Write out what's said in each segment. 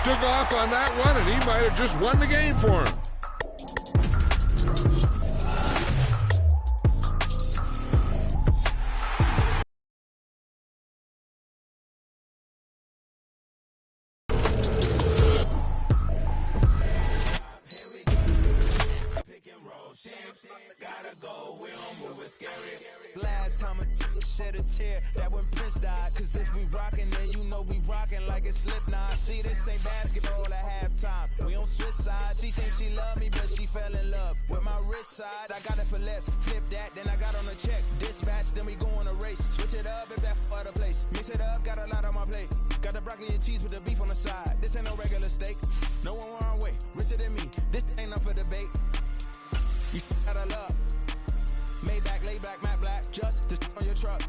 took off on that one, and he might have just won the game for him. Last time I shed a tear, that when Prince died. Cause if we rockin', then you know we rockin' like a Slipknot. See, this ain't basketball at halftime. We on switch sides. She thinks she love me, but she fell in love with my rich side. I got it for less. Flip that, then I got on a check. Dispatch, then we go on a race. Switch it up if that other place. Mix it up, got a lot on my plate. Got the broccoli and cheese with the beef on the side. This ain't no regular steak. No one wrong way. Richer than me. This ain't up for debate. You gotta love. Maybach, laid back, matte black, just to on your truck.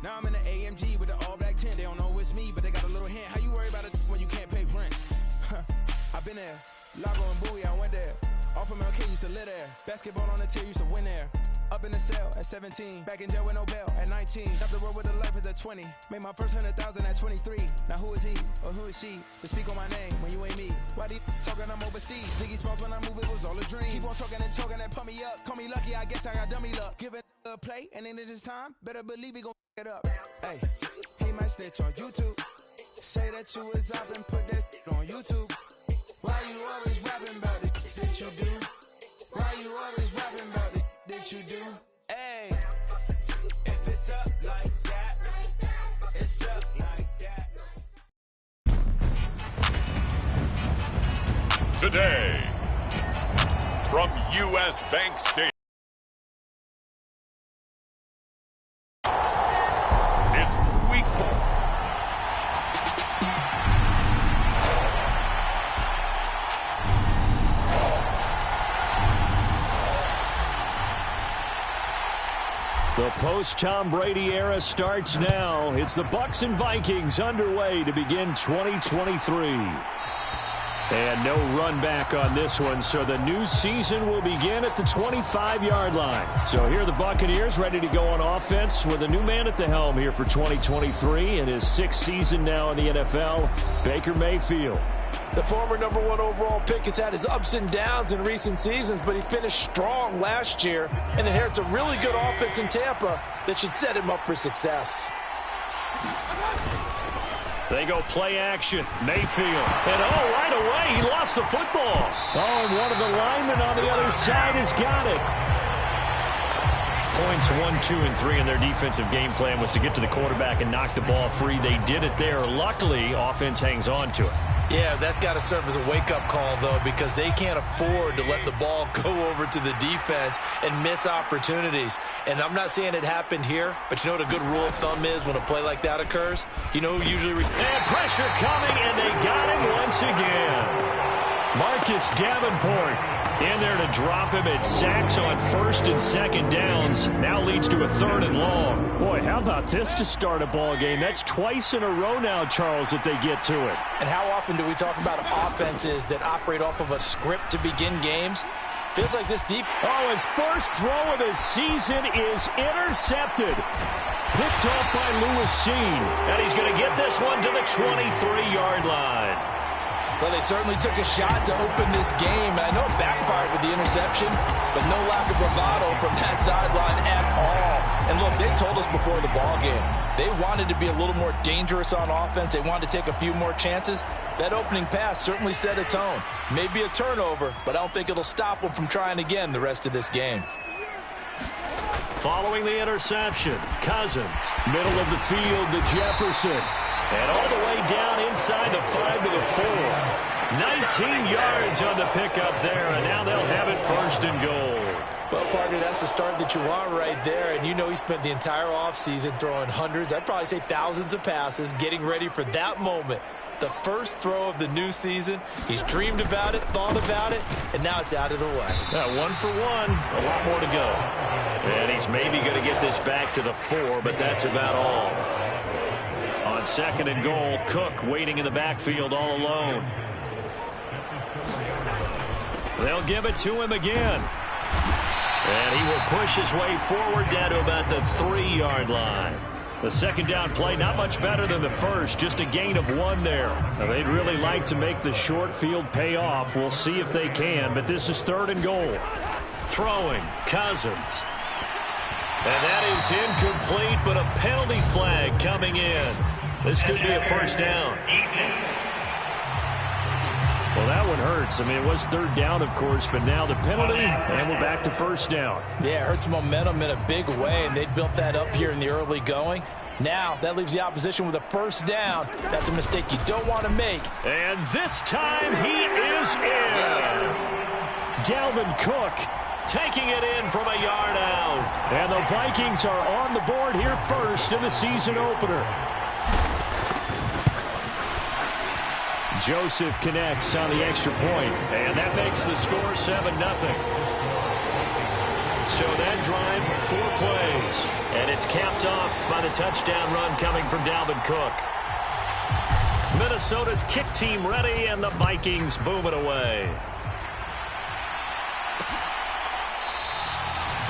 Now I'm in the AMG with the all black tint. They don't know it's me, but they got a little hint. How you worry about it when you can't pay rent? I've been there. Lago and Bowie, I went there. Off of MLK, used to live there. Basketball on the tier, used to win there. Up in the cell at 17. Back in jail with no bail at 19. Up the road with the life is at 20. Made my first 100,000 at 23. Now who is he or who is she to speak on my name when you ain't me? Why do you talking I'm overseas? Ziggy Smalls when I move, it was all a dream. Keep on talking and pump me up. Call me lucky, I guess I got dummy luck. Give it a play, and then it's time. Better believe he gon' it up. Hey, he might snitch on YouTube. Say that you was up and put that on YouTube. Why you always rapping about it that you do? Why you always rapping about it that you do? Hey, if it's up like that, it's up like that. Today, from U.S. Bank Stadium, it's Week 4. The post-Tom Brady era starts now. It's the Bucs and Vikings underway to begin 2023. And no run back on this one, so the new season will begin at the 25-yard line. So here are the Buccaneers ready to go on offense with a new man at the helm here for 2023 in his 6th season now in the NFL, Baker Mayfield. The former #1 overall pick has had his ups and downs in recent seasons, but he finished strong last year and inherits a really good offense in Tampa that should set him up for success. They go play action. Mayfield. And right away, he lost the football. And one of the linemen on the other side has got it. Points 1, 2, and 3 in their defensive game plan was to get to the quarterback and knock the ball free. They did it there. Luckily, offense hangs on to it. Yeah, that's got to serve as a wake-up call, though, because they can't afford to let the ball go over to the defense and miss opportunities. And I'm not saying it happened here, but you know what a good rule of thumb is when a play like that occurs? You know who usually... And pressure coming, and they got him once again. Marcus Davenport in there to drop him at sacks on 1st and 2nd downs. Now leads to a 3rd and long. Boy, how about this to start a ball game? That's twice in a row now, Charles, that they get to it. And how often do we talk about offenses that operate off of a script to begin games? Feels like this deep. Oh, his first throw of the season is intercepted. Picked off by Lewis Seen. And he's going to get this one to the 23-yard line. Well, they certainly took a shot to open this game. I know it backfired with the interception, but no lack of bravado from that sideline at all. And look, they told us before the ball game, they wanted to be a little more dangerous on offense. They wanted to take a few more chances. That opening pass certainly set a tone. Maybe a turnover, but I don't think it'll stop them from trying again the rest of this game. Following the interception, Cousins, middle of the field to Jefferson. And all the way down inside the 5 to the 4. 19 yards on the pickup there, and now they'll have it 1st and goal. Well, partner, that's the start that you want right there. And you know he spent the entire offseason throwing hundreds, I'd probably say thousands of passes, getting ready for that moment. The first throw of the new season. He's dreamed about it, thought about it, and now it's out of the way. 1 for 1, a lot more to go. And he's maybe going to get this back to the 4, but that's about all. On 2nd and goal, Cook waiting in the backfield all alone. They'll give it to him again. And he will push his way forward down to about the 3-yard line. The second down play, not much better than the first, just a gain of 1 there. Now, they'd really like to make the short field pay off. We'll see if they can, but this is 3rd and goal. Throwing, Cousins. And that is incomplete, but a penalty flag coming in. This could be a first down. Well, that one hurts. I mean, it was 3rd down, of course, but now the penalty, and we're back to 1st down. Yeah, it hurts momentum in a big way, and they built that up here in the early going. Now, that leaves the opposition with a 1st down. That's a mistake you don't want to make. And this time, he is in. Yes. Dalvin Cook taking it in from a yard out. And the Vikings are on the board here first in the season opener. Joseph connects on the extra point, and that makes the score 7-0. So that drive, 4 plays, and it's capped off by the touchdown run coming from Dalvin Cook. Minnesota's kick team ready, and the Vikings boom it away.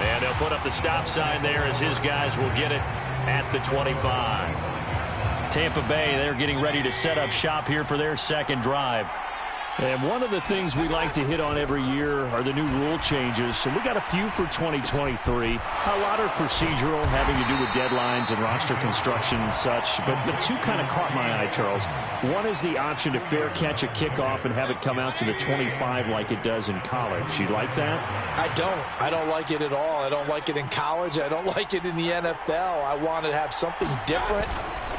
And he'll put up the stop sign there as his guys will get it at the 25. Tampa Bay, they're getting ready to set up shop here for their second drive. And one of the things we like to hit on every year are the new rule changes. And we got a few for 2023. A lot are procedural, having to do with deadlines and roster construction and such. But 2 kind of caught my eye, Charles. One is the option to fair catch a kickoff and have it come out to the 25 like it does in college. You like that? I don't. I don't like it at all. I don't like it in college. I don't like it in the NFL. I want to have something different.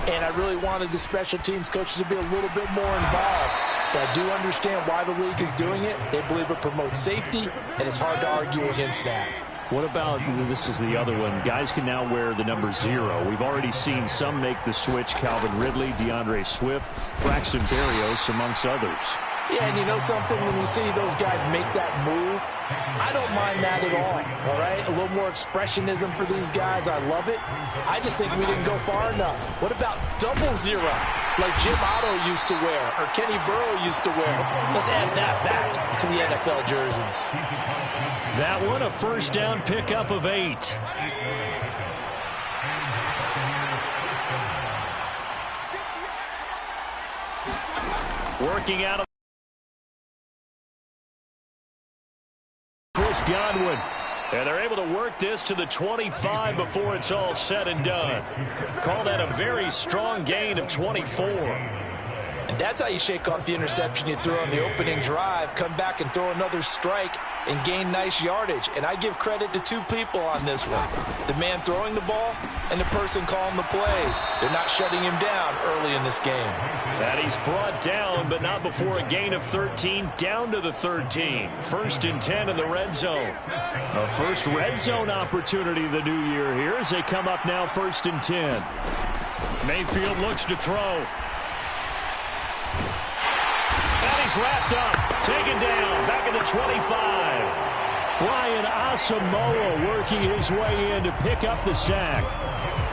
And I really wanted the special teams coaches to be a little bit more involved. But I do understand why the league is doing it. They believe it promotes safety, and it's hard to argue against that. What about, this is the other one, guys can now wear the number 0. We've already seen some make the switch, Calvin Ridley, DeAndre Swift, Braxton Berrios, amongst others. Yeah, and you know something? When you see those guys make that move, I don't mind that at all right? A little more expressionism for these guys. I love it. I just think we didn't go far enough. What about double 0, like Jim Otto used to wear or Kenny Burrow used to wear? Let's add that back to the NFL jerseys. That one, a 1st down pickup of 8. Working out of Chris Godwin. And they're able to work this to the 25 before it's all said and done. Call that a very strong gain of 24. And that's how you shake off the interception you threw on the opening drive, come back and throw another strike and gain nice yardage. And I give credit to 2 people on this one. The man throwing the ball and the person calling the plays. They're not shutting him down early in this game. That he's brought down, but not before a gain of 13, down to the 13. 1st and 10 in the red zone. A first red zone opportunity the new year here as they come up now 1st and 10. Mayfield looks to throw. And he's wrapped up, taken down, back at the 25. Brian Asamoah working his way in to pick up the sack.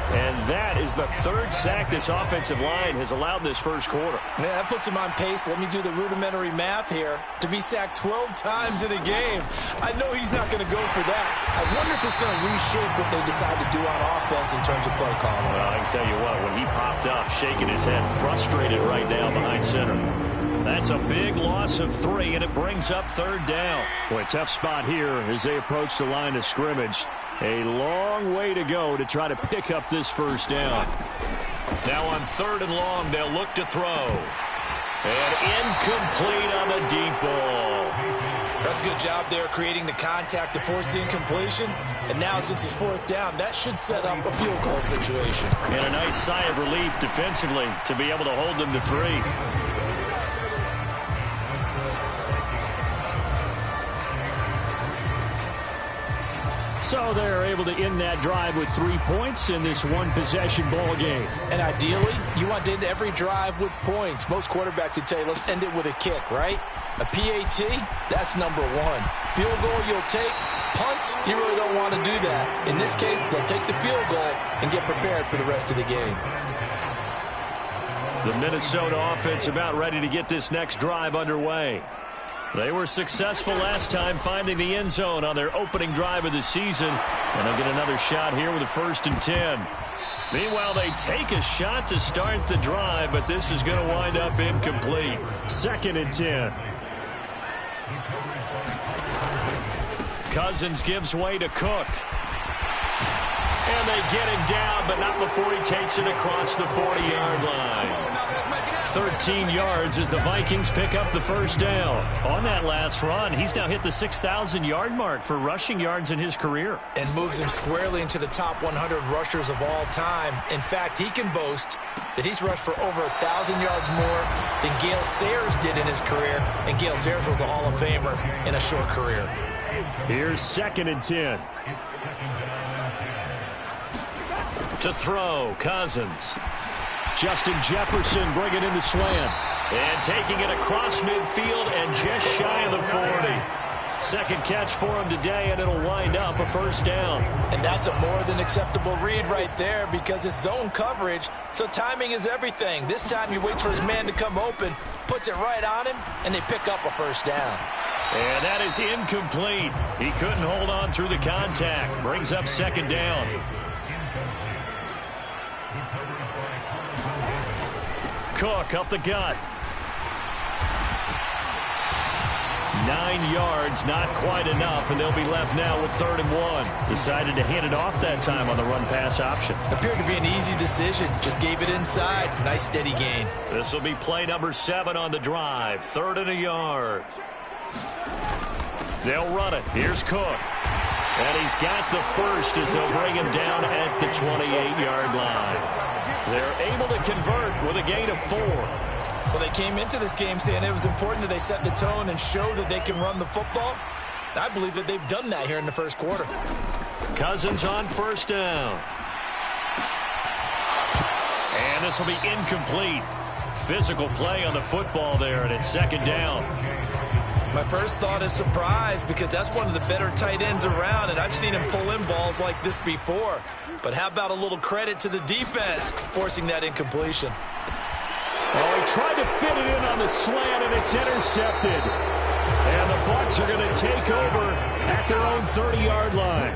And that is the 3rd sack this offensive line has allowed this first quarter. Man, that puts him on pace. Let me do the rudimentary math here. To be sacked 12 times in a game, I know he's not going to go for that. I wonder if it's going to reshape what they decide to do on offense in terms of play calling. Well, I can tell you what, when he popped up, shaking his head, frustrated right now behind center. That's a big loss of 3, and it brings up 3rd down. Boy, tough spot here as they approach the line of scrimmage. A long way to go to try to pick up this 1st down. Now on 3rd and long, they'll look to throw. And incomplete on the deep ball. That's a good job there creating the contact to force the incompletion. And now since it's 4th down, that should set up a field goal situation. And a nice sigh of relief defensively to be able to hold them to 3. So they're able to end that drive with 3 points in this one-possession ball game. And ideally, you want to end every drive with points. Most quarterbacks would tell you, let's end it with a kick, right? A PAT, that's number 1. Field goal you'll take. Punts, you really don't want to do that. In this case, they'll take the field goal and get prepared for the rest of the game. The Minnesota offense about ready to get this next drive underway. They were successful last time finding the end zone on their opening drive of the season. And they'll get another shot here with a 1st and 10. Meanwhile, they take a shot to start the drive, but this is going to wind up incomplete. 2nd and 10. Cousins gives way to Cook. And they get him down, but not before he takes it across the 40-yard line. 13 yards as the Vikings pick up the first down. On that last run, he's now hit the 6,000-yard mark for rushing yards in his career. And moves him squarely into the top 100 rushers of all time. In fact, he can boast that he's rushed for over 1,000 yards more than Gale Sayers did in his career. And Gale Sayers was a Hall of Famer in a short career. Here's 2nd and 10. To throw, Cousins. Justin Jefferson bringing in the slant. And taking it across midfield and just shy of the 40. Second catch for him today, and it'll wind up a first down. And that's a more than acceptable read right there because it's zone coverage, so timing is everything. This time he waits for his man to come open, puts it right on him, and they pick up a first down. And that is incomplete. He couldn't hold on through the contact. Brings up 2nd down. Cook up the gut. 9 yards, not quite enough, and they'll be left now with 3rd and 1. Decided to hand it off that time on the run-pass option. Appeared to be an easy decision. Just gave it inside. Nice steady gain. This will be play number 7 on the drive. 3rd and a yard. They'll run it. Here's Cook. And he's got the first as they'll bring him down at the 28-yard line. They're able to convert with a gain of 4. Well, they came into this game saying it was important that they set the tone and show that they can run the football. I believe that they've done that here in the first quarter. Cousins on first down. And this will be incomplete. Physical play on the football there, and it's 2nd down. My first thought is surprise because that's one of the better tight ends around, and I've seen him pull in balls like this before. But how about a little credit to the defense forcing that incompletion? Oh, he tried to fit it in on the slant, and it's intercepted. And the Bucs are going to take over at their own 30-yard line.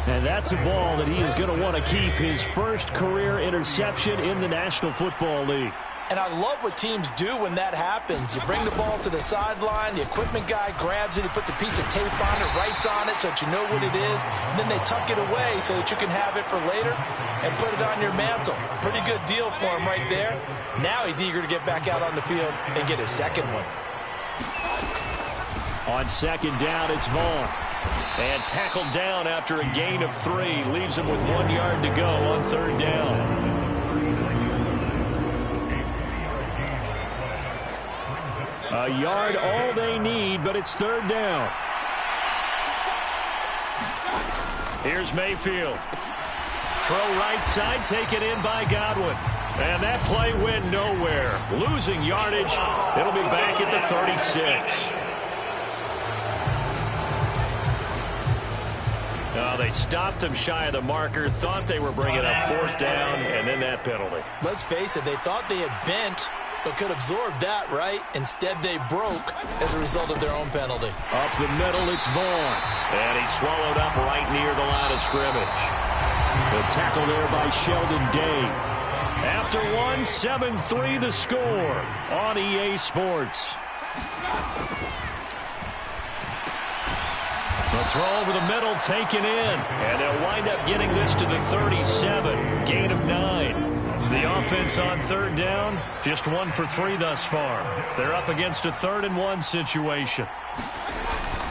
And that's a ball that he is going to want to keep, his first career interception in the National Football League. And I love what teams do when that happens. You bring the ball to the sideline, the equipment guy grabs it, he puts a piece of tape on it, writes on it so that you know what it is, and then they tuck it away so that you can have it for later and put it on your mantle. Pretty good deal for him right there. Now he's eager to get back out on the field and get his second one. On 2nd down, it's Vaughn. And tackled down after a gain of 3. Leaves him with 1 yard to go on 3rd down. A yard all they need, but it's 3rd down. Here's Mayfield. Throw right side, taken in by Godwin. And that play went nowhere. Losing yardage. It'll be back at the 36. They stopped him shy of the marker, thought they were bringing up 4th down, and then that penalty. Let's face it, they thought they had bent but could absorb that, right? Instead, they broke as a result of their own penalty. Up the middle, it's Vaughn. And he's swallowed up right near the line of scrimmage. The tackle there by Sheldon Day. After 7-3 the score on EA Sports. The throw over the middle taken in. And they'll wind up getting this to the 37. Gain of 9. The offense on 3rd down, just 1 for 3 thus far. They're up against a 3rd and 1 situation.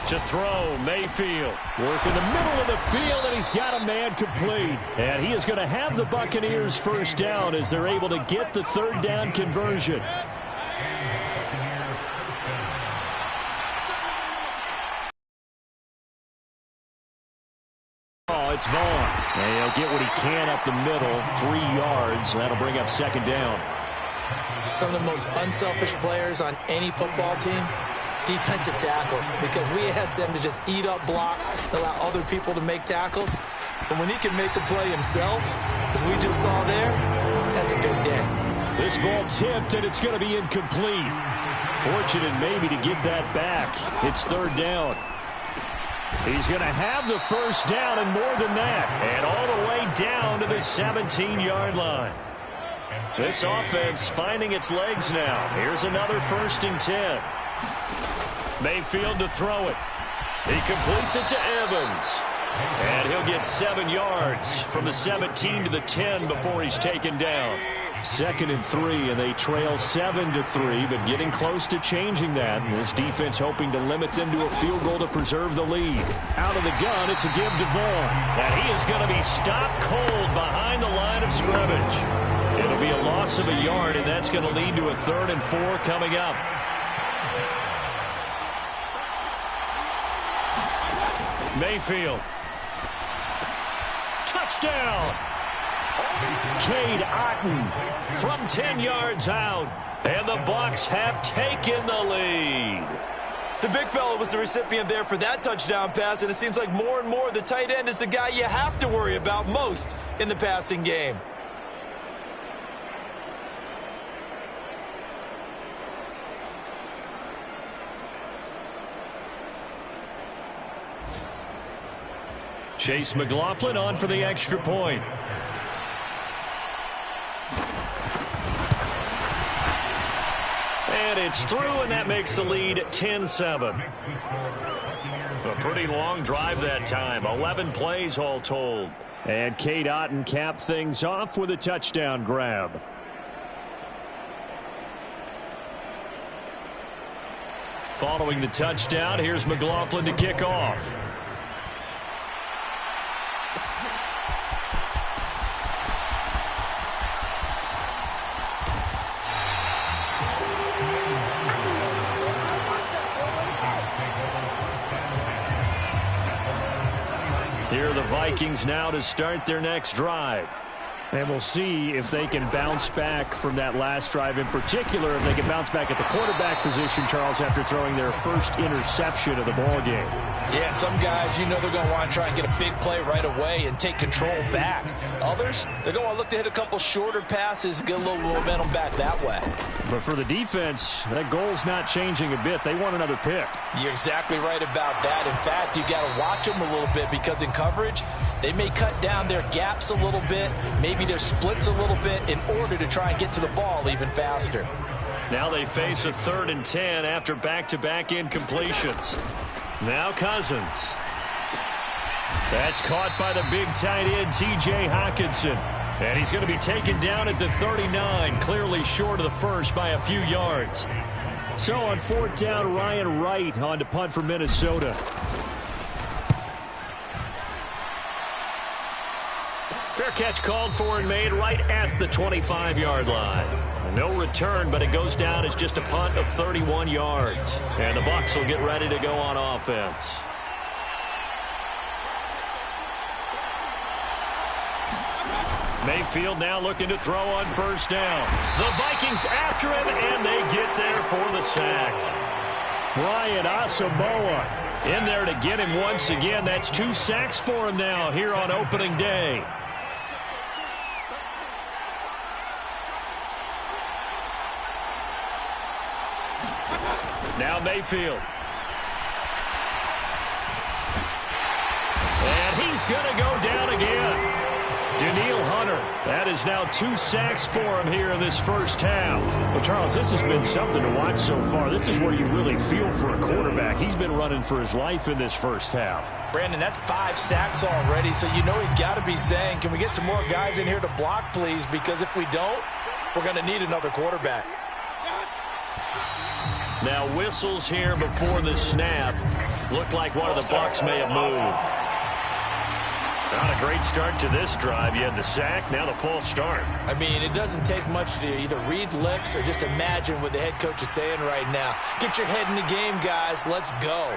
To throw, Mayfield. Work in the middle of the field, and he's got a man complete. And he is going to have the Buccaneers first down as they're able to get the 3rd down conversion. It's Vaughn. And he'll get what he can up the middle, 3 yards. That'll bring up 2nd down. Some of the most unselfish players on any football team, defensive tackles, because we ask them to just eat up blocks and allow other people to make tackles. But when he can make the play himself, as we just saw there, that's a big day. This ball tipped, and it's going to be incomplete. Fortunate maybe to get that back. It's 3rd down. He's going to have the first down and more than that. And all the way down to the 17-yard line. This offense finding its legs now. Here's another 1st and 10. Mayfield to throw it. He completes it to Evans. And he'll get 7 yards from the 17 to the 10 before he's taken down. 2nd and 3, and they trail 7-3, but getting close to changing that. And this defense hoping to limit them to a field goal to preserve the lead. Out of the gun, it's a give to Vaughn. And he is going to be stopped cold behind the line of scrimmage. It'll be a loss of a yard, and that's going to lead to a 3rd and 4 coming up. Mayfield. Touchdown! Cade Otton from 10 yards out. And the Bucs have taken the lead. The big fella was the recipient there for that touchdown pass, and it seems like more and more the tight end is the guy you have to worry about most in the passing game. Chase McLaughlin on for the extra point. And it's through, and that makes the lead 10-7. A pretty long drive that time. 11 plays all told. And Cade Otton capped things off with a touchdown grab. Following the touchdown, here's McLaughlin to kick off. Here are the Vikings now to start their next drive. And we'll see if they can bounce back from that last drive, in particular if they can bounce back at the quarterback position, Charles, after throwing their first interception of the ball game. Yeah, some guys, you know they're going to want to try and get a big play right away and take control back. Others, they're going to look to hit a couple shorter passes and get a little momentum back that way. But for the defense, that goal's not changing a bit. They want another pick. You're exactly right about that. In fact, you got to watch them a little bit because in coverage, they may cut down their gaps a little bit, maybe their splits a little bit in order to try and get to the ball even faster. Now they face a 3rd and 10 after back-to-back incompletions. Now Cousins. That's caught by the big tight end, T.J. Hockenson. And he's going to be taken down at the 39, clearly short of the first by a few yards. So on 4th down, Ryan Wright on to punt for Minnesota. Fair catch called for and made right at the 25-yard line. No return, but it goes down as just a punt of 31 yards. And the Bucs will get ready to go on offense. Mayfield now looking to throw on 1st down. The Vikings after him, and they get there for the sack. Brian Asamoah in there to get him once again. That's 2 sacks for him now here on opening day. Now Mayfield. And he's going to go down again. Daniil Hunter. That is now 2 sacks for him here in this first half. Well, Charles, this has been something to watch so far. This is where you really feel for a quarterback. He's been running for his life in this first half. Brandon, that's 5 sacks already, so you know he's got to be saying, can we get some more guys in here to block, please? Because if we don't, we're going to need another quarterback. Now whistles here before the snap. Looked like one of the Bucs may have moved. Not a great start to this drive. You had the sack, now the false start. I mean, it doesn't take much to either read lips or just imagine what the head coach is saying right now. Get your head in the game, guys. Let's go.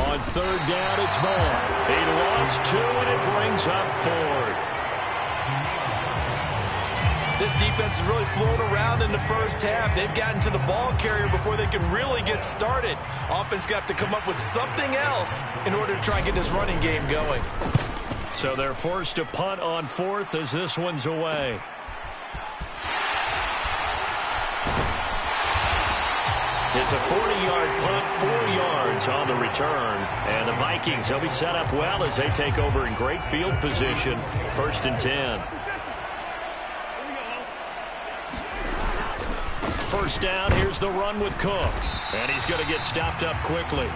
On 3rd down, it's Vaughn. He lost 2, and it brings up 4th. This defense is really flown around in the first half. They've gotten to the ball carrier before they can really get started. Offense got to come up with something else in order to try and get this running game going. So they're forced to punt on 4th as this one's away. It's a 40-yard punt, 4 yards on the return. And the Vikings, they'll be set up well as they take over in great field position. 1st and 10. First down, here's the run with Cook. And he's going to get stopped up quickly.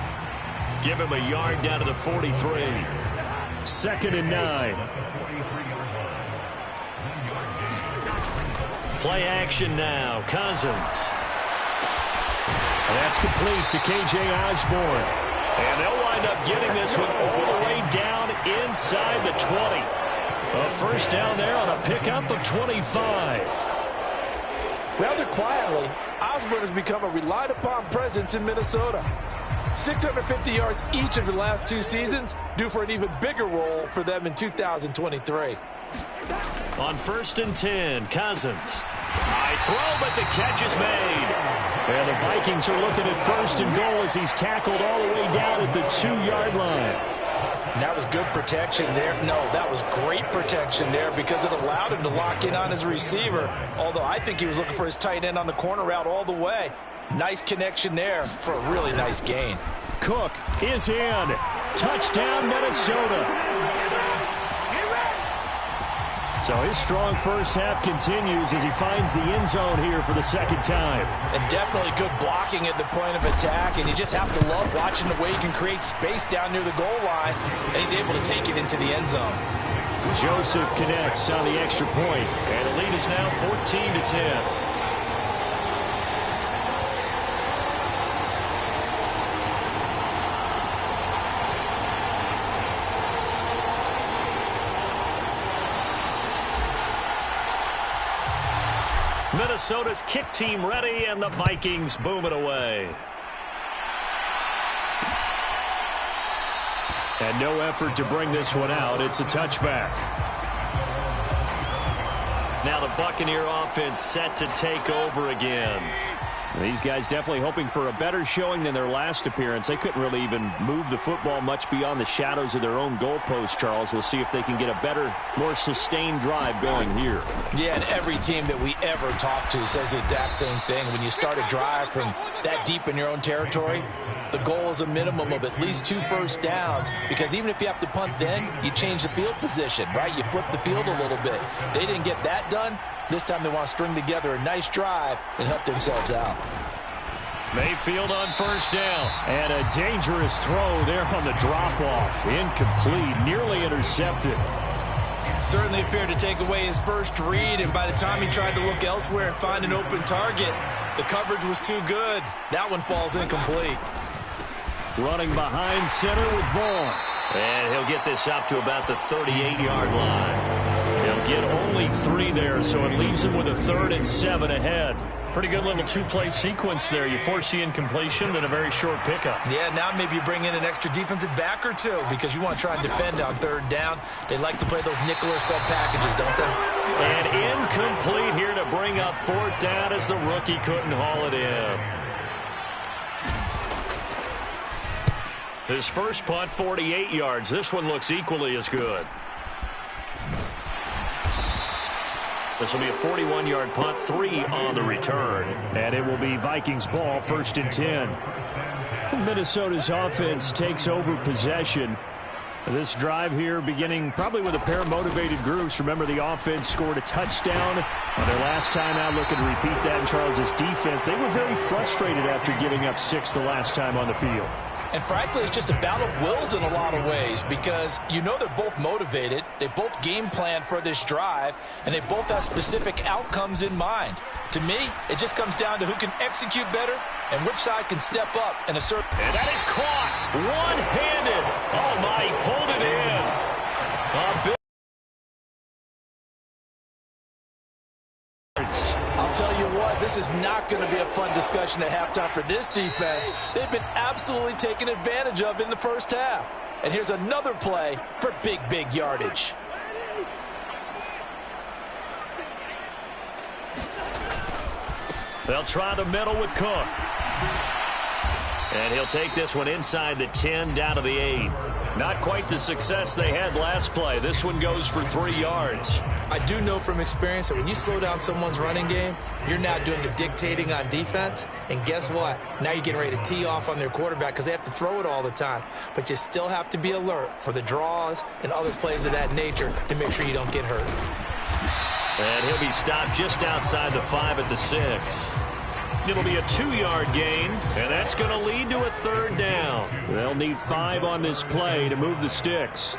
Give him a yard down to the 43. 2nd and 9. Play action now. Cousins. That's complete to K.J. Osborne. And they'll wind up getting this one all the way down inside the 20. A first down there on a pickup of 25. Rather quietly, Osborne has become a relied-upon presence in Minnesota. 650 yards each of the last 2 seasons, due for an even bigger role for them in 2023. On 1st and 10, Cousins. High throw, but the catch is made. And the Vikings are looking at 1st and goal as he's tackled all the way down at the 2-yard line. And that was good protection there. No, that was great protection there because it allowed him to lock in on his receiver. Although I think he was looking for his tight end on the corner route all the way. Nice connection there for a really nice gain. Cook is in. Touchdown, Minnesota. So his strong first half continues as he finds the end zone here for the 2nd time. And definitely good blocking at the point of attack. And you just have to love watching the way he can create space down near the goal line. And he's able to take it into the end zone. Joseph connects on the extra point. And the lead is now 14-10. Minnesota's kick team ready, and the Vikings boom it away. And no effort to bring this one out. It's a touchback. Now the Buccaneer offense set to take over again. These guys definitely hoping for a better showing than their last appearance. They couldn't really even move the football much beyond the shadows of their own goalpost, Charles. We'll see if they can get a better, more sustained drive going here. Yeah, and every team that we ever talk to says the exact same thing. When you start a drive from that deep in your own territory, the goal is a minimum of at least 2 first downs, because even if you have to punt then, you change the field position, right? You flip the field a little bit. They didn't get that done. This time they want to string together a nice drive and help themselves out. Mayfield on first down. And a dangerous throw there on the drop-off. Incomplete, nearly intercepted. Certainly appeared to take away his first read, and by the time he tried to look elsewhere and find an open target, the coverage was too good. That one falls incomplete. Running behind center with Vaughn. And he'll get this up to about the 38-yard line. He'll get only 3 there, so it leaves him with a 3rd and 7 ahead. Pretty good little 2-play sequence there. You force the incompletion, then a very short pickup. Yeah, now maybe you bring in an extra defensive back or 2 because you want to try and defend on 3rd down. They like to play those nickel or sub packages, don't they? And incomplete here to bring up 4th down as the rookie couldn't haul it in. His first punt, 48 yards. This one looks equally as good. This will be a 41-yard punt, 3 on the return. And it will be Vikings ball, 1st and 10. Minnesota's offense takes over possession. This drive here beginning probably with a pair of motivated groups. Remember, the offense scored a touchdown on their last time out. Looking to repeat that in Charles's defense. They were very frustrated after giving up 6 the last time on the field. And frankly, it's just a battle of wills in a lot of ways, because you know they're both motivated, they both game plan for this drive, and they both have specific outcomes in mind. To me, it just comes down to who can execute better and which side can step up and assert. And that is caught one-handed. Oh my, he pulled it in. Big. I'll tell you what, this is not going to be a fun discussion at halftime for this defense. They've been absolutely taken advantage of in the first half. And here's another play for big yardage. They'll try the middle with Cook. And he'll take this one inside the 10 down to the 8. Not quite the success they had last play. This one goes for 3 yards. I do know from experience that when you slow down someone's running game, you're now doing the dictating on defense. And guess what? Now you're getting ready to tee off on their quarterback because they have to throw it all the time. But you still have to be alert for the draws and other plays of that nature to make sure you don't get hurt. And he'll be stopped just outside the 5 at the 6. It'll be a 2-yard gain, and that's going to lead to a 3rd down. They'll need 5 on this play to move the sticks.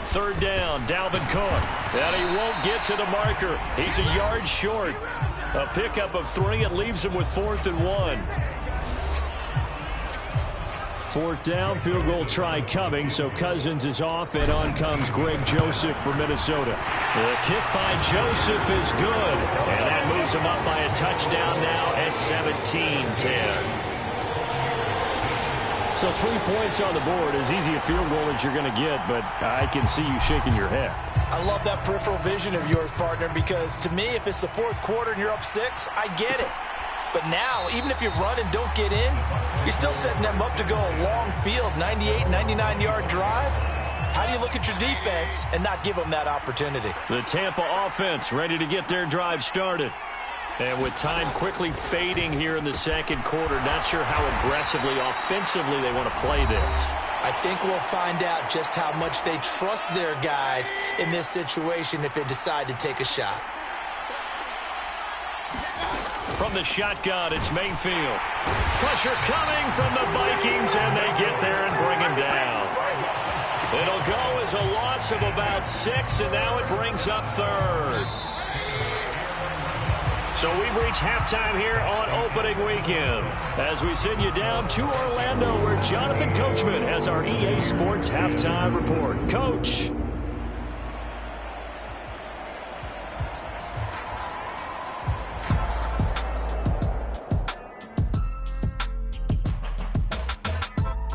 Third down, Dalvin Cook. And he won't get to the marker. He's a yard short. A pickup of 3. It leaves him with 4th and 1. 4th down, field goal try coming, so Cousins is off, and on comes Greg Joseph for Minnesota. The kick by Joseph is good, and that moves him up by a touchdown now at 17-10. So 3 points on the board, as easy a field goal as you're going to get, but I can see you shaking your head. I love that peripheral vision of yours, partner, because to me, if it's the 4th quarter and you're up 6, I get it. But now, even if you run and don't get in, you're still setting them up to go a long field, 98, 99-yard drive. How do you look at your defense and not give them that opportunity? The Tampa offense ready to get their drive started. And with time quickly fading here in the 2nd quarter, not sure how aggressively, offensively they want to play this. I think we'll find out just how much they trust their guys in this situation if they decide to take a shot. From the shotgun, it's Mayfield. Pressure coming from the Vikings, and they get there and bring him down. It'll go as a loss of about 6, and now it brings up 3rd. So we've reached halftime here on opening weekend as we send you down to Orlando, where Jonathan Coachman has our EA Sports halftime report. Coach.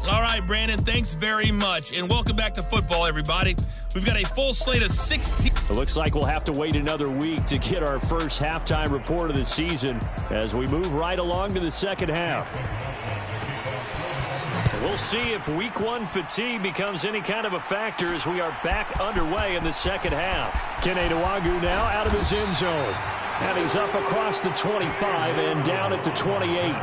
All right, Brandon, thanks very much. And welcome back to football, everybody. We've got a full slate of 16. It looks like we'll have to wait another week to get our first halftime report of the season as we move right along to the 2nd half. We'll see if week 1 fatigue becomes any kind of a factor as we are back underway in the 2nd half. Kene Nwangwu now out of his end zone. And he's up across the 25 and down at the 28.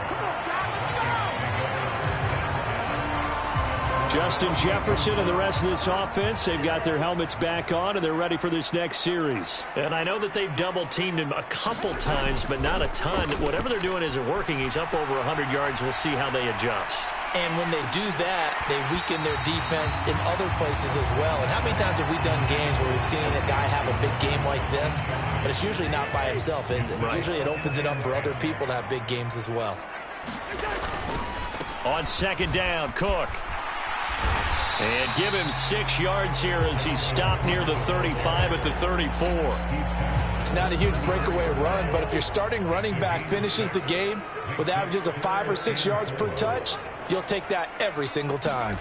Justin Jefferson and the rest of this offense, they've got their helmets back on, and they're ready for this next series. And I know that they've double-teamed him a couple times, but not a ton. Whatever they're doing isn't working. He's up over 100 yards. We'll see how they adjust. And when they do that, they weaken their defense in other places as well. And how many times have we done games where we've seen a guy have a big game like this? But it's usually not by himself, is it? Right. Usually it opens it up for other people to have big games as well. On 2nd down, Cook. And give him 6 yards here as he's stopped near the 35 at the 34. It's not a huge breakaway run, but if your starting running back finishes the game with averages of 5 or 6 yards per touch, you'll take that every single time.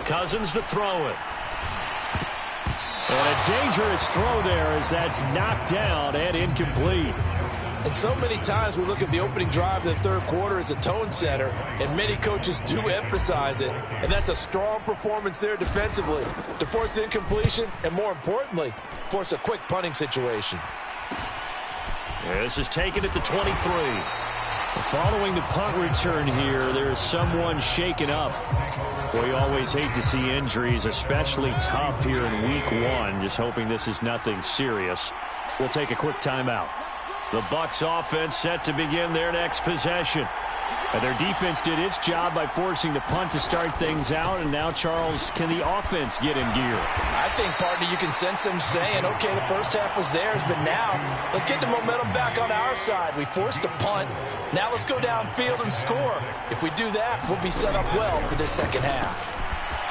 Cousins to throw it. And a dangerous throw there as that's knocked down and incomplete. And so many times we look at the opening drive of the 3rd quarter as a tone setter, and many coaches do emphasize it. And that's a strong performance there defensively to force incompletion and, more importantly, force a quick punting situation. This is taken at the 23. Following the punt return here, there's someone shaken up. We always hate to see injuries, especially tough here in week 1. Just hoping this is nothing serious. We'll take a quick timeout. The Bucs offense set to begin their next possession. And their defense did its job by forcing the punt to start things out. And now, Charles, can the offense get in gear? I think, partner, you can sense them saying, okay, the first half was theirs, but now let's get the momentum back on our side. We forced a punt. Now let's go downfield and score. If we do that, we'll be set up well for this 2nd half.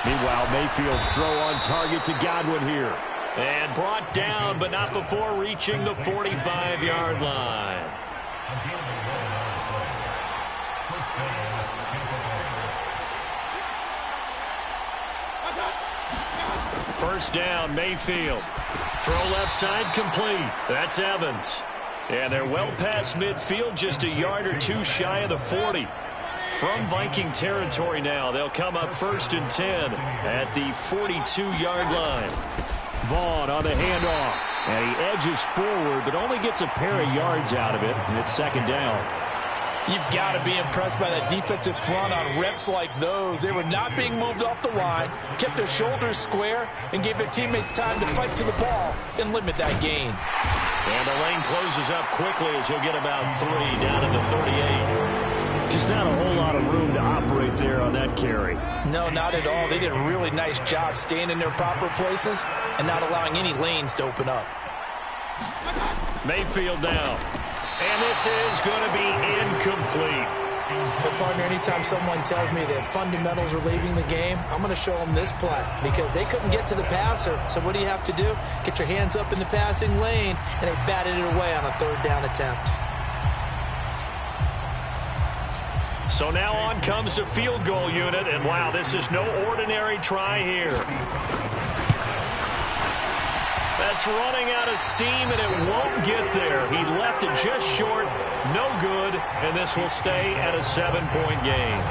Meanwhile, Mayfield's throw on target to Godwin here. And brought down, but not before reaching the 45-yard line. First down, Mayfield. Throw left side complete. That's Evans. And they're well past midfield, just a yard or two shy of the 40. From Viking territory now, they'll come up 1st and 10 at the 42-yard line. Vaughn on the handoff, and he edges forward, but only gets a pair of yards out of it, and it's 2nd down. You've got to be impressed by that defensive front on reps like those. They were not being moved off the line, kept their shoulders square, and gave their teammates time to fight to the ball and limit that gain. And the lane closes up quickly as he'll get about 3 down to the 38. Just not a whole lot of room to operate there on that carry. No, not at all. They did a really nice job staying in their proper places and not allowing any lanes to open up. Mayfield now. And this is going to be incomplete. But, partner, anytime someone tells me that fundamentals are leaving the game, I'm going to show them this play because they couldn't get to the passer. So what do you have to do? Get your hands up in the passing lane, and they batted it away on a 3rd down attempt. So now on comes the field goal unit, and wow, this is no ordinary try here. That's running out of steam, and it won't get there. He left it just short, no good, and this will stay at a 7-point game.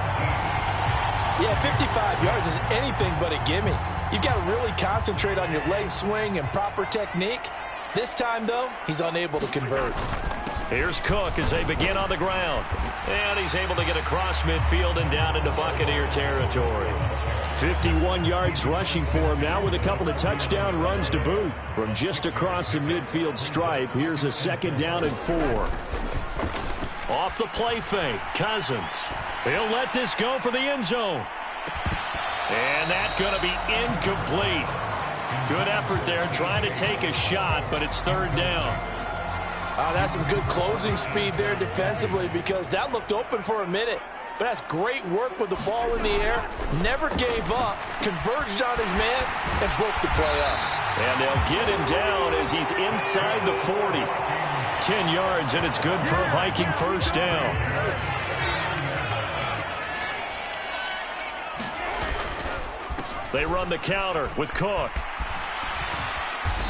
Yeah, 55 yards is anything but a gimme. You've got to really concentrate on your leg swing and proper technique. This time, though, he's unable to convert. Here's Cook as they begin on the ground. And he's able to get across midfield and down into Buccaneer territory. 51 yards rushing for him now with a couple of touchdown runs to boot. From just across the midfield stripe, here's a 2nd down and 4. Off the play fake, Cousins. He'll let this go for the end zone. And that's going to be incomplete. Good effort there trying to take a shot, but it's 3rd down. That's some good closing speed there defensively because that looked open for a minute. But that's great work with the ball in the air. Never gave up, converged on his man, and broke the play up. And they'll get him down as he's inside the 40. 10 yards, and it's good for a Viking 1st down. They run the counter with Cook.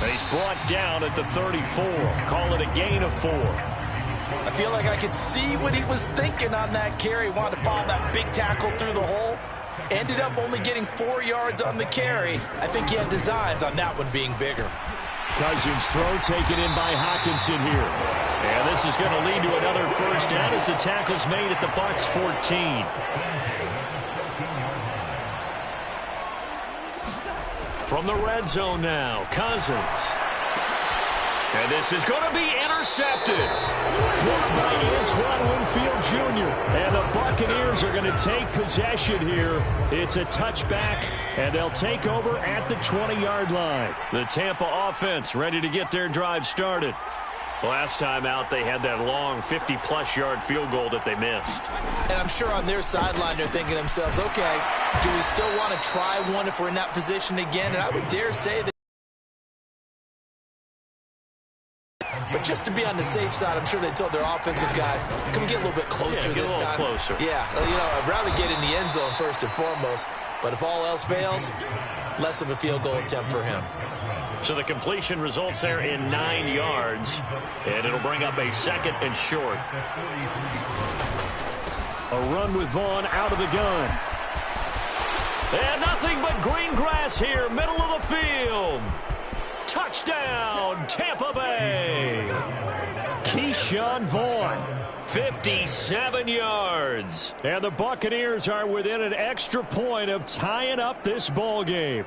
And he's brought down at the 34. Call it a gain of 4. I feel like I could see what he was thinking on that carry. Wanted to follow that big tackle through the hole. Ended up only getting 4 yards on the carry. I think he had designs on that one being bigger. Cousins' throw taken in by Hawkinson here. And this is going to lead to another 1st down as the tackle's made at the Bucs 14. From the red zone now, Cousins. And this is going to be intercepted. Picked by Antoine Winfield Jr. And the Buccaneers are going to take possession here. It's a touchback, and they'll take over at the 20-yard line. The Tampa offense ready to get their drive started. Last time out, they had that long 50-plus yard field goal that they missed. And I'm sure on their sideline they're thinking to themselves, okay, do we still want to try one if we're in that position again? And I would dare say that. But just to be on the safe side, I'm sure they told their offensive guys, can we get a little bit closer this time? Closer. Yeah, you know, I'd rather get in the end zone first and foremost. But if all else fails, less of a field goal attempt for him. So the completion results there in 9 yards, and it'll bring up a 2nd and short. A run with Vaughn out of the gun. And nothing but green grass here, middle of the field. Touchdown, Tampa Bay. Keyshawn Vaughn, 57 yards. And the Buccaneers are within an extra point of tying up this ball game.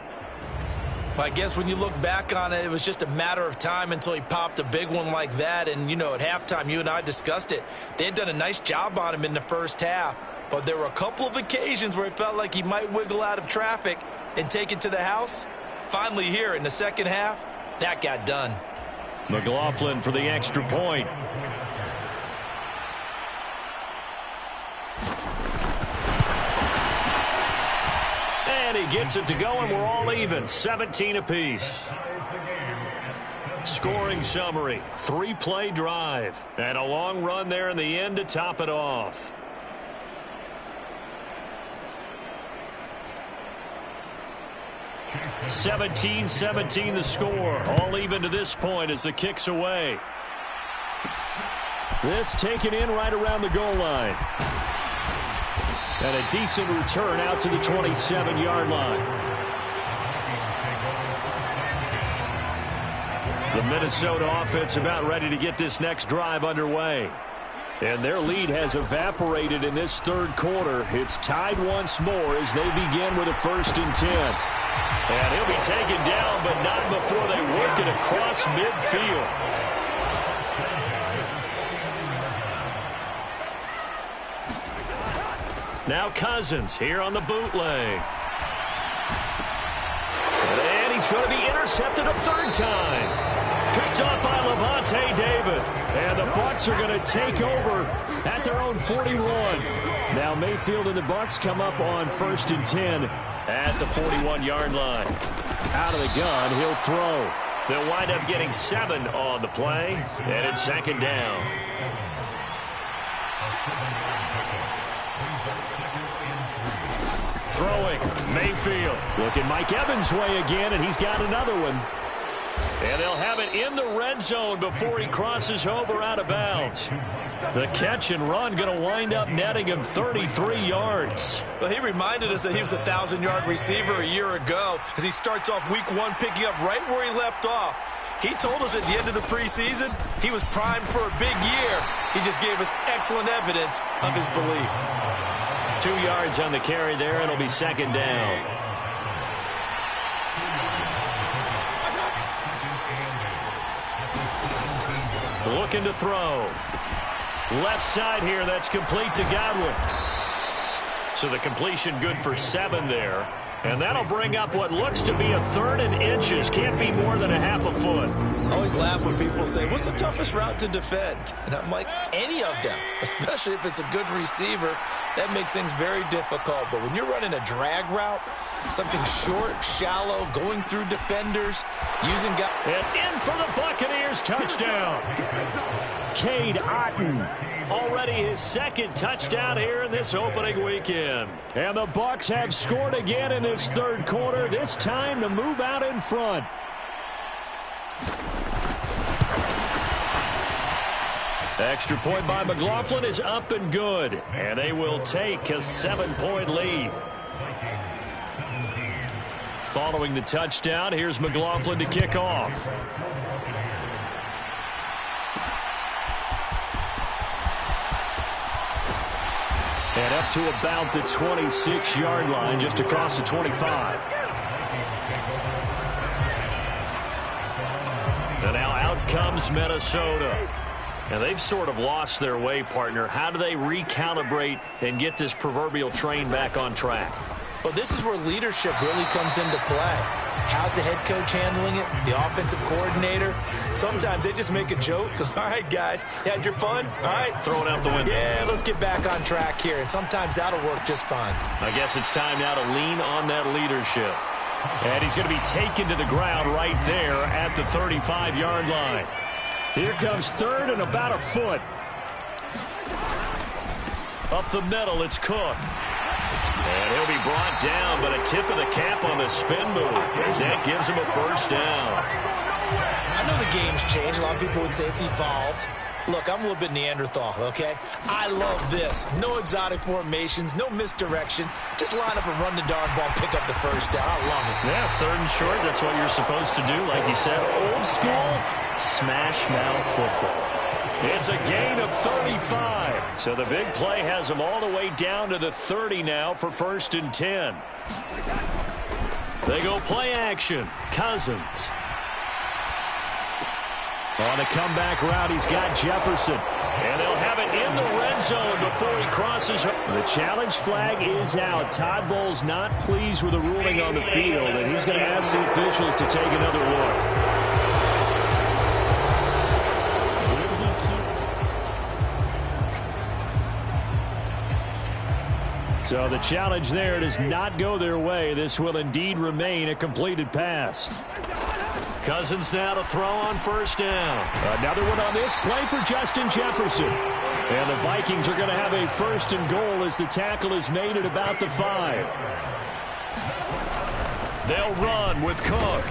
Well, I guess when you look back on it, it was just a matter of time until he popped a big one like that. And, you know, at halftime, you and I discussed it. They had done a nice job on him in the first half. But there were a couple of occasions where it felt like he might wiggle out of traffic and take it to the house. Finally here in the second half, that got done. McLaughlin for the extra point. And he gets it to go, and we're all even. 17 apiece. Scoring summary. 3-play drive. And a long run there in the end to top it off. (17-17) the score. All even to this point as the kick's away. This taken in right around the goal line. And a decent return out to the 27-yard line. The Minnesota offense about ready to get this next drive underway. And their lead has evaporated in this third quarter. It's tied once more as they begin with a 1st and 10. And he'll be taken down, but not before they work it across midfield. Now Cousins here on the bootleg. And he's going to be intercepted a 3rd time. Picked off by Levante David. And the Bucs are going to take over at their own 41. Now Mayfield and the Bucs come up on 1st and 10 at the 41-yard line. Out of the gun, he'll throw. They'll wind up getting 7 on the play, and it's 2nd down. Throwing, Mayfield. Looking Mike Evans' way again, and he's got another one. And they'll have it in the red zone before he crosses over out of bounds. The catch and run going to wind up netting him 33 yards. Well, he reminded us that he was a 1,000-yard receiver a year ago as he starts off week 1 picking up right where he left off. He told us at the end of the preseason he was primed for a big year. He just gave us excellent evidence of his belief. 2 yards on the carry there. It'll be 2nd down. Looking to throw. Left side here, that's complete to Godwin. So the completion good for 7 there. And that'll bring up what looks to be a 3rd and inches. Can't be more than a half a foot. I always laugh when people say, what's the toughest route to defend? And I'm like, any of them, especially if it's a good receiver. That makes things very difficult. But when you're running a drag route, something short, shallow, going through defenders, using guys. And in for the Buccaneers, touchdown. Cade Otton. Already his 2nd touchdown here in this opening weekend. And the Bucs have scored again in this 3rd quarter, this time to move out in front. Extra point by McLaughlin is up and good. And they will take a 7-point lead. Following the touchdown, here's McLaughlin to kick off. And up to about the 26-yard line, just across the 25. And now out comes Minnesota. And they've sort of lost their way, partner. How do they recalibrate and get this proverbial train back on track? Well, this is where leadership really comes into play. How's the head coach handling it? The offensive coordinator? Sometimes they just make a joke. All right, guys, you had your fun? All right. Throw it out the window. Yeah, let's get back on track here. And sometimes that'll work just fine. I guess it's time now to lean on that leadership. And he's going to be taken to the ground right there at the 35-yard line. Here comes 3rd and about a foot. Up the middle, it's Cook. And he'll be brought down, but a tip of the cap on the spin move as that gives him a 1st down. I know the game's changed. A lot of people would say it's evolved. Look, I'm a little bit Neanderthal, okay? I love this. No exotic formations, no misdirection. Just line up and run the darn ball, pick up the 1st down. I love it. Yeah, 3rd and short, that's what you're supposed to do. Like you said, old school, smash mouth football. It's a gain of 35. So the big play has them all the way down to the 30 now for 1st and 10. They go play action. Cousins. On a comeback route, he's got Jefferson. And they'll have it in the red zone before he crosses. The challenge flag is out. Todd Bowles not pleased with the ruling on the field, and he's going to ask the officials to take another look. So the challenge there does not go their way. This will indeed remain a completed pass. Cousins now to throw on 1st down. Another one on this play for Justin Jefferson. And the Vikings are going to have a 1st and goal as the tackle is made at about the 5. They'll run with Cook.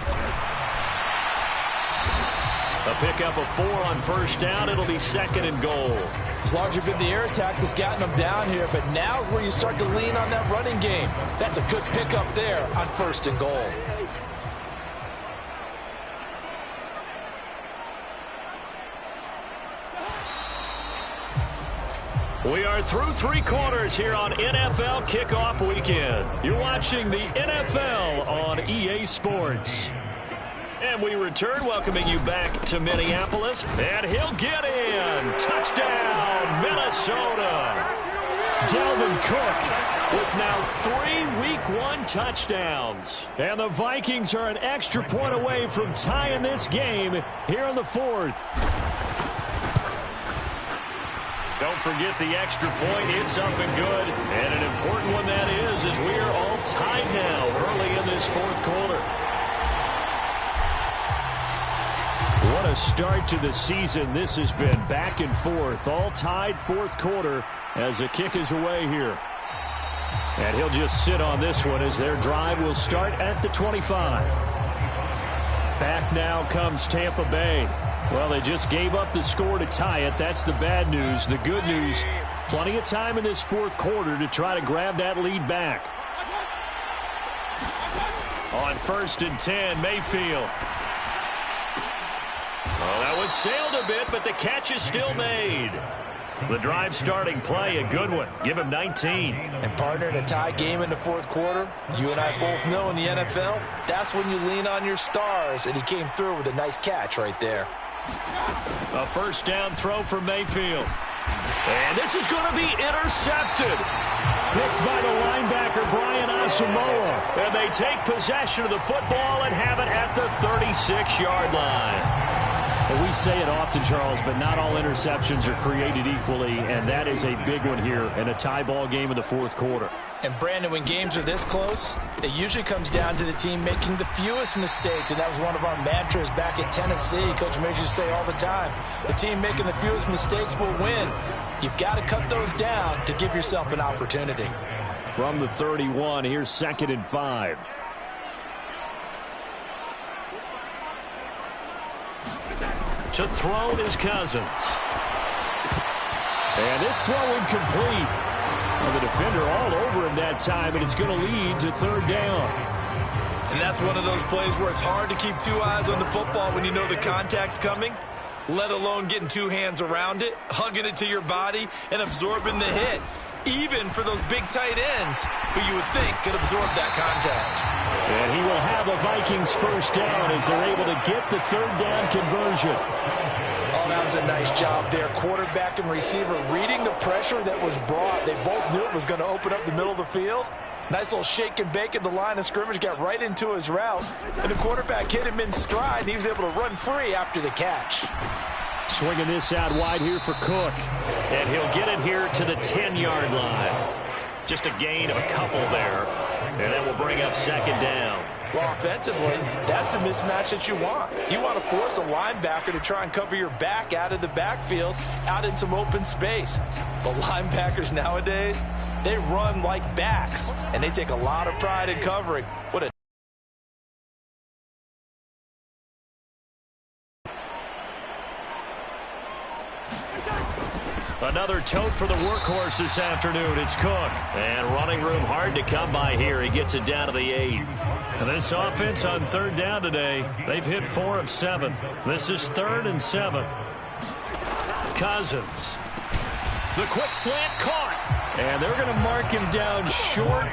A pickup of 4 on first down. It'll be 2nd and goal. It's largely been the air attack that's gotten them down here, but now's where you start to lean on that running game. That's a good pickup there on 1st and goal. We are through 3 quarters here on NFL Kickoff Weekend. You're watching the NFL on EA Sports. And we return, welcoming you back to Minneapolis. And he'll get in. Touchdown, Minnesota. Dalvin Cook with now 3 Week 1 touchdowns. And the Vikings are an extra point away from tying this game here in the 4th. Don't forget the extra point. It's up and good. And an important one that is, as we are all tied now early in this 4th quarter. What a start to the season this has been. Back and forth, all tied 4th quarter as the kick is away here. And he'll just sit on this one as their drive will start at the 25. Back now comes Tampa Bay. Well, they just gave up the score to tie it. That's the bad news. The good news, plenty of time in this 4th quarter to try to grab that lead back. On 1st and 10, Mayfield. Well, that was sailed a bit, but the catch is still made. The drive starting play, a good one. Give him 19. And partner, in a tie game in the 4th quarter, you and I both know in the NFL, that's when you lean on your stars, and he came through with a nice catch right there. A 1st down throw for Mayfield. And this is going to be intercepted. Picked by the linebacker, Brian Asamoah. And they take possession of the football and have it at the 36-yard line. Well, we say it often, Charles, but not all interceptions are created equally, and that is a big one here in a tie ball game in the 4th quarter. And, Brandon, when games are this close, it usually comes down to the team making the fewest mistakes, and that was one of our mantras back at Tennessee. Coach Major used to say all the time, the team making the fewest mistakes will win. You've got to cut those down to give yourself an opportunity. From the 31, here's 2nd and 5. To throw is Cousins. And this throw incomplete. Well, the defender all over him that time, and it's going to lead to 3rd down. And that's one of those plays where it's hard to keep 2 eyes on the football when you know the contact's coming, let alone getting 2 hands around it, hugging it to your body, and absorbing the hit. Even for those big tight ends who you would think could absorb that contact. And he will have a Vikings 1st down as they're able to get the 3rd down conversion. Oh, that was a nice job there. Quarterback and receiver reading the pressure that was brought. They both knew it was going to open up the middle of the field. Nice little shake and bake at the line of scrimmage, got right into his route. And the quarterback hit him in stride, and he was able to run free after the catch. Swinging this out wide here for Cook. And he'll get it here to the 10-yard line. Just a gain of a couple there. And that will bring up 2nd down. Well, offensively, that's the mismatch that you want. You want to force a linebacker to try and cover your back out of the backfield, out in some open space. But linebackers nowadays, they run like backs, and they take a lot of pride in covering. What a Another tote for the workhorse this afternoon. It's Cook. And running room hard to come by here. He gets it down to the 8. And this offense on 3rd down today, they've hit 4 of 7. This is 3rd and 7. Cousins. The quick slant caught. And they're going to mark him down short,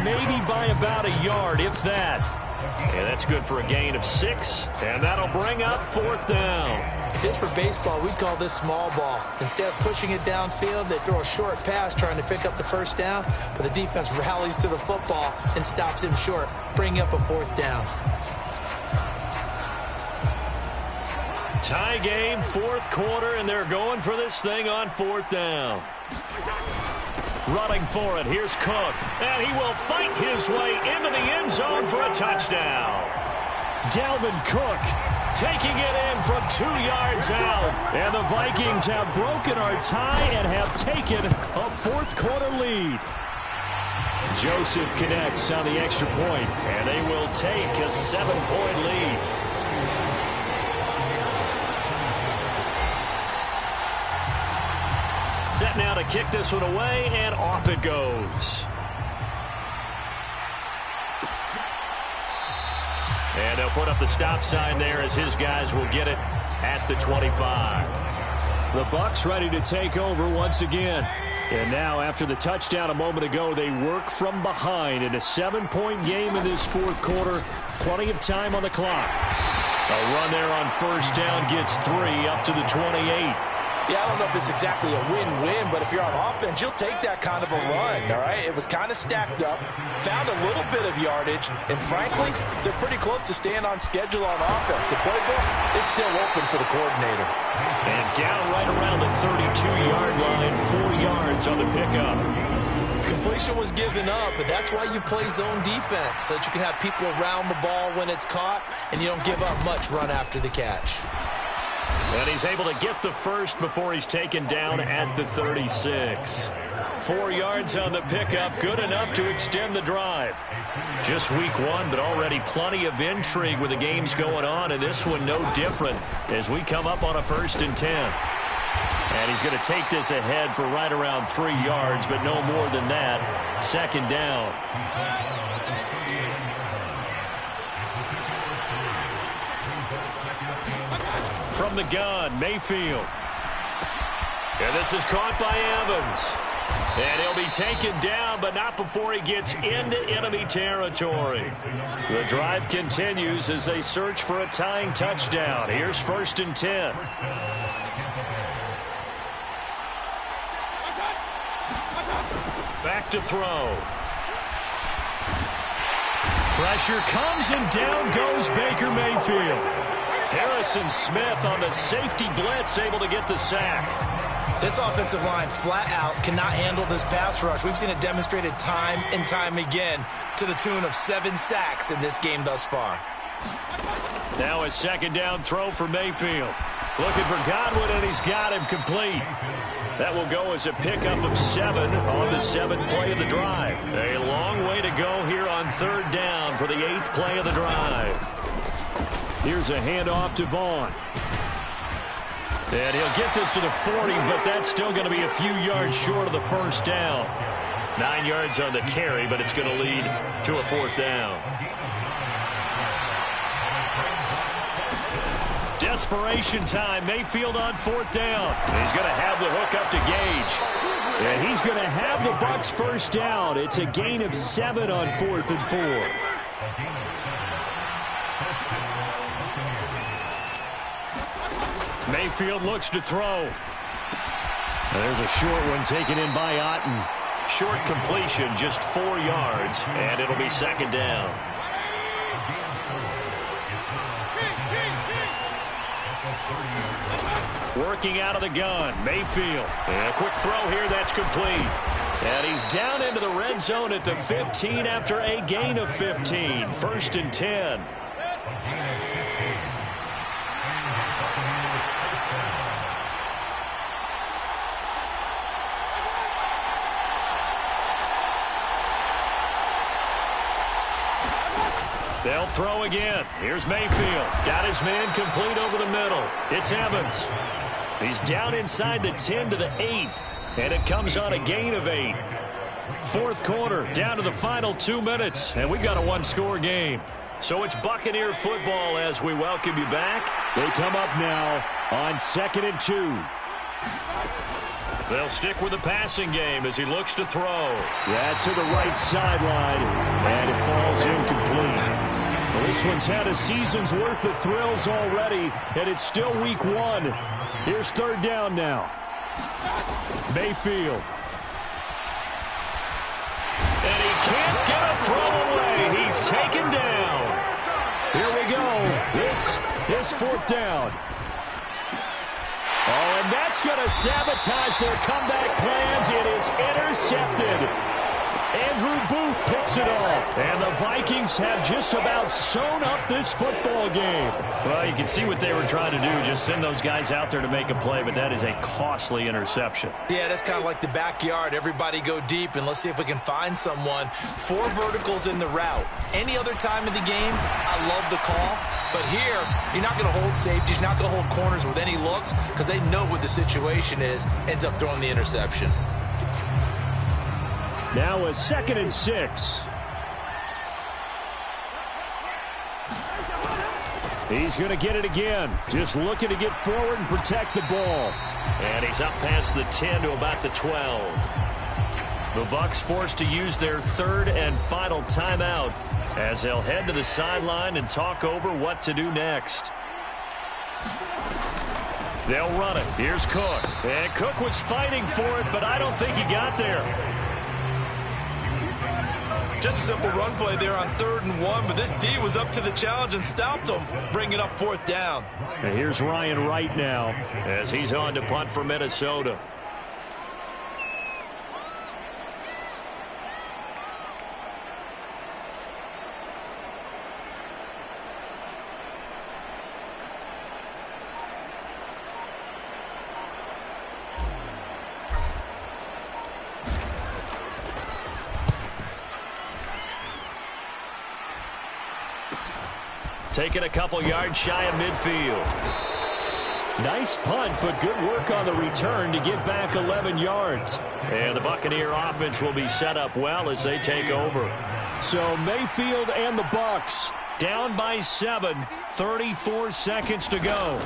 maybe by about a yard, if that. And that's good for a gain of 6. And that'll bring up 4th down. If this were baseball, we'd call this small ball. Instead of pushing it downfield, they throw a short pass trying to pick up the 1st down, but the defense rallies to the football and stops him short, bringing up a 4th down. Tie game, 4th quarter, and they're going for this thing on 4th down. Running for it, here's Cook, and he will fight his way into the end zone for a touchdown. Dalvin Cook taking it in from 2 yards out, and the Vikings have broken our tie and have taken a 4th quarter lead. Joseph connects on the extra point, and they will take a 7-point lead. Set now to kick this one away, and off it goes. And they'll put up the stop sign there as his guys will get it at the 25. The Bucs ready to take over once again. And now, after the touchdown a moment ago, they work from behind in a 7-point game in this fourth quarter. Plenty of time on the clock. A run there on first down gets 3 up to the 28. Yeah, I don't know if it's exactly a win-win, but if you're on offense, you'll take that kind of a run, all right? It was kind of stacked up, found a little bit of yardage, and frankly, they're pretty close to staying on schedule on offense. The playbook is still open for the coordinator. And down right around the 32-yard line, 4 yards on the pickup. Completion was given up, but that's why you play zone defense, so that you can have people around the ball when it's caught, and you don't give up much run after the catch. And he's able to get the first before he's taken down at the 36. 4 yards on the pickup, good enough to extend the drive. Just week 1, but already plenty of intrigue with the games going on, and this one no different as we come up on a 1st and 10. And he's going to take this ahead for right around 3 yards, but no more than that. 2nd down. From the gun, Mayfield. And this is caught by Evans. And he'll be taken down, but not before he gets into enemy territory. The drive continues as they search for a tying touchdown. Here's 1st and 10. Back to throw. Pressure comes, and down goes Baker Mayfield. Harrison Smith on the safety blitz, able to get the sack. This offensive line flat out cannot handle this pass rush. We've seen it demonstrated time and time again to the tune of 7 sacks in this game thus far. Now a 2nd down throw for Mayfield. Looking for Godwin, and he's got him complete. That will go as a pickup of 7 on the 7th play of the drive. A long way to go here on 3rd down for the 8th play of the drive. Here's a handoff to Vaughn. And he'll get this to the 40, but that's still going to be a few yards short of the 1st down. 9 yards on the carry, but it's going to lead to a 4th down. Desperation time. Mayfield on 4th down. He's going to have the hook up to Gage. And he's going to have the Bucs 1st down. It's a gain of 7 on 4th and 4. Mayfield looks to throw. There's a short one taken in by Otten. Short completion, just 4 yards, and it'll be 2nd down. Working out of the gun, Mayfield. And a quick throw here, that's complete. And he's down into the red zone at the 15 after a gain of 15. 1st and 10. They'll throw again. Here's Mayfield. Got his man complete over the middle. It's Evans. He's down inside the 10 to the 8. And it comes on a gain of 8. 4th quarter, down to the final 2 minutes. And we've got a 1-score game. So it's Buccaneer football as we welcome you back. They come up now on 2nd and 2. They'll stick with the passing game as he looks to throw. Yeah, to the right sideline. And it falls incomplete. Well, this one's had a season's worth of thrills already, and it's still week 1. Here's 3rd down now. Mayfield. And he can't get a throw away. He's taken down. Here we go. This is 4th down. Oh, and that's going to sabotage their comeback plans. It is intercepted. Andrew Booth picks it off. And the Vikings have just about sewn up this football game. Well, you can see what they were trying to do. Just send those guys out there to make a play, but that is a costly interception. Yeah, that's kind of like the backyard. Everybody go deep, and let's see if we can find someone. 4 verticals in the route. Any other time of the game, I love the call. But here, you're not going to hold safeties, you're not going to hold corners with any looks because they know what the situation is, ends up throwing the interception. Now a 2nd and 6. He's going to get it again. Just looking to get forward and protect the ball. And he's up past the 10 to about the 12. The Bucs forced to use their 3rd and final timeout as they'll head to the sideline and talk over what to do next. They'll run it. Here's Cook. And Cook was fighting for it, but I don't think he got there. Just a simple run play there on 3rd and 1, but this D was up to the challenge and stopped him, bringing up 4th down. And here's Ryan Wright now as he's on to punt for Minnesota. Taking a couple yards shy of midfield. Nice punt, but good work on the return to get back 11 yards. And the Buccaneer offense will be set up well as they take over. So Mayfield and the Bucs down by 7, 34 seconds to go.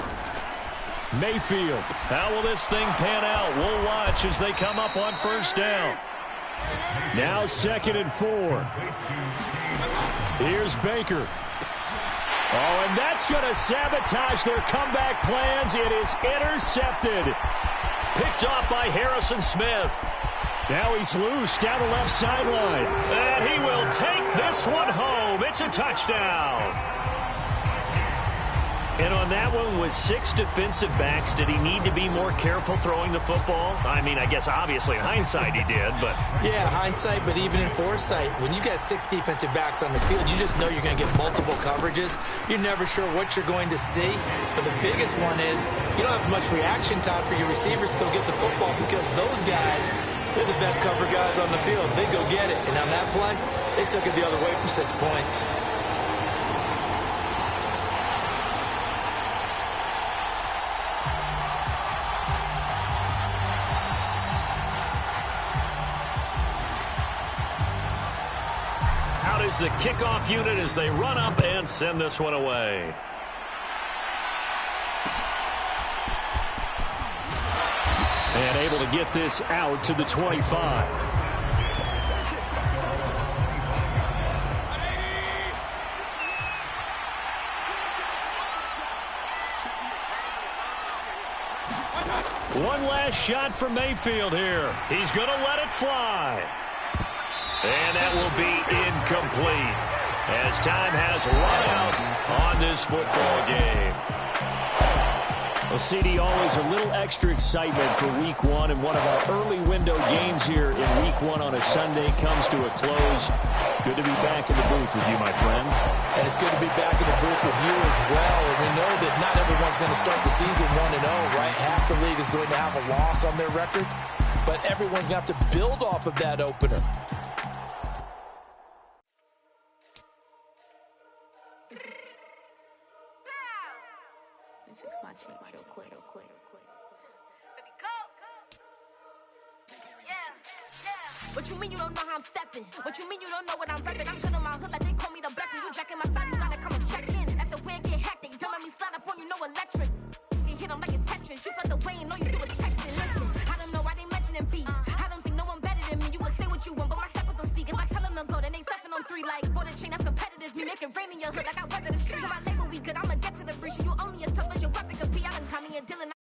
Mayfield. How will this thing pan out? We'll watch as they come up on 1st down. Now 2nd and 4. Here's Baker. Oh, and that's going to sabotage their comeback plans. It is intercepted. Picked off by Harrison Smith. Now he's loose down the left sideline. And he will take this one home. It's a touchdown. And on that one, with 6 defensive backs, did he need to be more careful throwing the football? I mean, I guess obviously in hindsight he did, but... Yeah, hindsight, but even in foresight, when you got 6 defensive backs on the field, you just know you're going to get multiple coverages. You're never sure what you're going to see. But the biggest one is you don't have much reaction time for your receivers to go get the football because those guys, they're the best cover guys on the field. They go get it. And on that play, they took it the other way for 6 points. Is the kickoff unit as they run up and send this one away. And able to get this out to the 25. One last shot for Mayfield here. He's going to let it fly. And that will be incomplete as time has run out on this football game. Well, CD, always a little extra excitement for Week 1, and one of our early window games here in Week 1 on a Sunday comes to a close. Good to be back in the booth with you, my friend. And it's good to be back in the booth with you as well. And we know that not everyone's going to start the season 1-0, right? Half the league is going to have a loss on their record, but everyone's going to have to build off of that opener. Fix my cheek real quick. Baby, go. Yeah. What you mean you don't know how I'm stepping? What you mean you don't know what I'm repping? I'm good in my hood like they call me the blessing. You jacking my side, you gotta come and check in. That's the way it get hectic. Don't make me slide up on you, no electric. You hit them like it's Tetris. You felt the way and all you do is texting. Listen, I don't know why they mentioning beef. I don't think no one better than me. You would say what you want, but my steppers don't speak. If I tell them to go, then they stepping on 3 like border chain. That's competitive. Me make it rain in your hood like I weather the streets. On my label, we good. I'ma get to the breach. You only as tough as your weapon could be. I done caught me a Dylan.